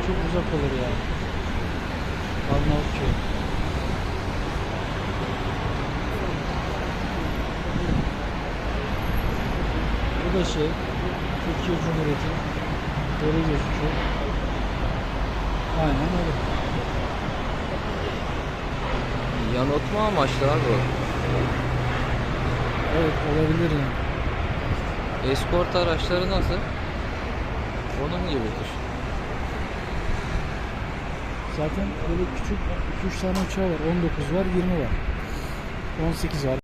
çok uzak olur yani. Arnavutköy. Bu da Türkiye Cumhuriyeti. Böyle gözüküyor. Aynen öyle. Yanıltma amaçlı abi o. Evet, olabilir yani. Eskort araçları nasıl? Onun gibidir. Zaten böyle küçük 2-3 tane uçağı var. 19 var, 20 var. 18 var.